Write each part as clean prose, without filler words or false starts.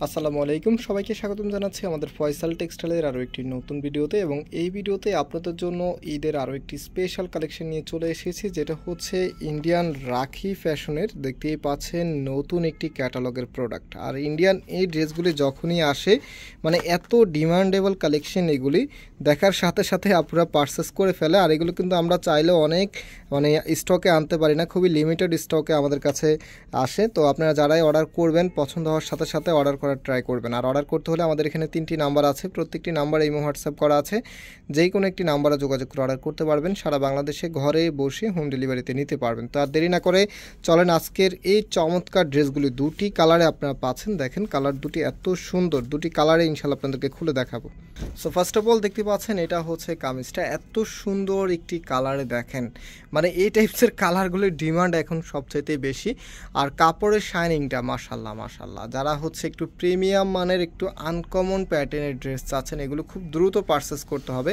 আসসালামু আলাইকুম, সবাইকে স্বাগতম জানাচ্ছি আমাদের ফয়সাল টেক্সটাইলের আরও একটি নতুন ভিডিওতে। এবং এই ভিডিওতে আপনাদের জন্য ঈদের আরও একটি স্পেশাল কালেকশন নিয়ে চলে এসেছি, যেটা হচ্ছে ইন্ডিয়ান রাখি ফ্যাশনের। দেখতেই পাচ্ছেন নতুন একটি ক্যাটালগের প্রোডাক্ট। আর ইন্ডিয়ান এই ড্রেসগুলি যখনই আসে মানে এত ডিমান্ডেবল কালেকশন, এগুলি দেখার সাথে সাথে আপনারা পারচেস করে ফেলে। আর এগুলো কিন্তু আমরা চাইলেও অনেক স্টকে আনতে পারি না, খুবই লিমিটেড স্টকে আমাদের কাছে আসে। তো আপনারা যারাই অর্ডার করবেন পছন্দ হওয়ার সাথে সাথে অর্ডার করার ট্রাই করবেন। আর অর্ডার করতে হলে আমাদের এখানে 3টি নাম্বার আছে, প্রত্যেকটি নাম্বার ইমো হোয়াটসঅ্যাপ করা আছে, যেই কোনো একটি নাম্বারে যোগাযোগ করে অর্ডার করতে পারবেন। সারা বাংলাদেশে ঘরে বসে হোম ডেলিভারিতে নিতে পারবেন। তো আর দেরি না করে চলেন আজকের এই চমৎকার ড্রেসগুলি দুটি কালারে আপনারা পাচ্ছেন। দেখেন কালার দুটি এত সুন্দর, দুটি কালারে ইনশাল্লাহ আপনাদেরকে খুলে দেখাবো। সো ফার্স্ট অফ অল দেখতে পাচ্ছেন এটা হচ্ছে কামিজটা, এত সুন্দর একটি কালারে। দেখেন মানে এই টাইপসের কালারগুলির ডিমান্ড এখন সবচাইতে বেশি। আর কাপড়ের শাইনিংটা মাশাল্লাহ মাশাল্লাহ। যারা হচ্ছে একটু প্রিমিয়াম মানের একটু আনকমন প্যাটার্নের ড্রেস চাচ্ছেন, এগুলো খুব দ্রুত পারচেস করতে হবে।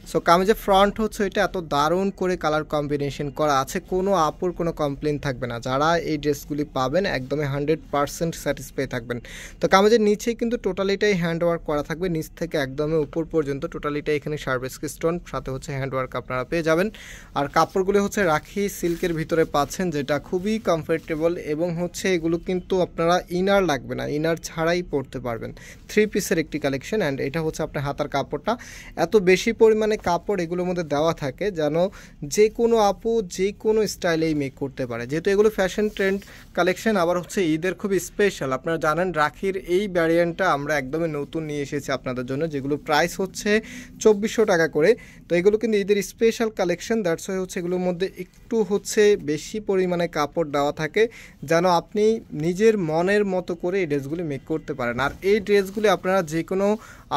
সো কামিজের ফ্রন্ট হচ্ছে এটা এত দারুণ করে কালার কম্বিনেশন করা আছে, কোনো আপুর কোনো কমপ্লেন থাকবে না। যারা এই ড্রেসগুলি পাবেন একদমই 100% স্যাটিসফাই থাকবেন। তো কামিজের নিচেই কিন্তু টোটালিটাই হ্যান্ড ওয়ার্ক করা থাকবে, নিচ থেকে একদমই উপর পর্যন্ত টোটালিটাই এখানে শার্বেস্কি স্টোন, সাথে হচ্ছে হ্যান্ড ওয়ার্ক আপনারা পেয়ে যাবেন। আর কাপড়গুলি হচ্ছে রাখি সিল্কের ভিতরে পাচ্ছেন, যেটা খুবই কমফোর্টেবল। এবং হচ্ছে এগুলো কিন্তু আপনারা ইনার লাগবে না, ইনার ছাড়াই পরতে পারবেন। 3 পিসের একটি কালেকশন। অ্যান্ড এটা হচ্ছে আপনার হাতার কাপড়টা, এত বেশি পরিমাণে কাপড় এগুলোর মধ্যে দেওয়া থাকে যেন যে কোনো আপু যে কোনো স্টাইলেই মেক করতে পারে। যেহেতু এগুলো ফ্যাশন ট্রেন্ড কালেকশন, আবার হচ্ছে ঈদের খুবই স্পেশাল। আপনারা জানেন রাখির এই ভ্যারিয়েন্টটা আমরা একদমই নতুন নিয়ে এসেছি আপনাদের জন্য, যেগুলো প্রাইস হচ্ছে 2400 টাকা করে। তো এগুলো কিন্তু ঈদের স্পেশাল কালেকশন, দ্যাটস ওয়াই হচ্ছে এগুলোর মধ্যে একটু হচ্ছে বেশি পরিমাণে কাপড় দেওয়া থাকে যেন আপনি নিজের মনের মতো করে এই ড্রেসগুলি মেক করতে পারেন। আর এই ড্রেসগুলি আপনারা যে কোনো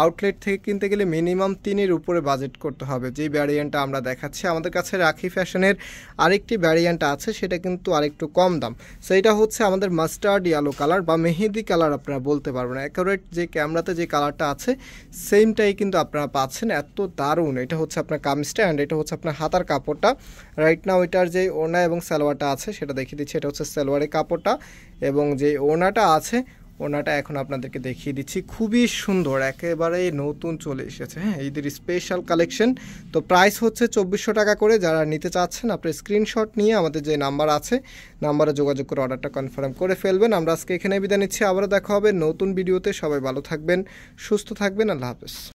আউটলেট থেকে কিনতে গেলে মিনিমাম 3-এর উপরে বাজেট করতে হবে। যেই ভ্যারিয়েন্টটা আমরা দেখাচ্ছি, আমাদের কাছে রাখি ফ্যাশনের আরেকটি ভ্যারিয়েন্ট আছে, সেটা কিন্তু আরেকটু কম দাম। সো এটা হচ্ছে আমাদের মাস্টার্ড ইয়েলো কালার বা মেহেদি কালার আপনারা বলতে পারবেন। অ্যাকুরেট যে ক্যামেরাতে যে কালারটা আছে সেমটাই কিন্তু আপনারা পাচ্ছেন, এত দারুণ। এটা হচ্ছে আপনার কামিজটা, অ্যান্ড এটা হচ্ছে আপনার হাতার কাপড়টা। রাইট নাও এটার যে ওড়না এবং সালোয়ারটা আছে সেটা দেখিয়ে দিচ্ছি। এটা হচ্ছে সালোয়ারের কাপড়টা, এবং যে ওড়নাটা আছে ওড়নাটা এখন আপনাদেরকে দেখিয়ে দিচ্ছি। খুবই সুন্দর, একেবারে নতুন চলে এসেছে। হ্যাঁ, ঈদের স্পেশাল কালেকশন। তো প্রাইস হচ্ছে 2400 টাকা করে। যারা নিতে চাচ্ছেন আপনার স্ক্রিনশট নিয়ে আমাদের যে নাম্বার আছে নাম্বারে যোগাযোগ করে অর্ডারটা কনফার্ম করে ফেলবেন। আমরা আজকে এখানে বিদায় নিচ্ছি, আবারও দেখা হবে নতুন ভিডিওতে। সবাই ভালো থাকবেন, সুস্থ থাকবেন, আল্লাহ হাফেজ।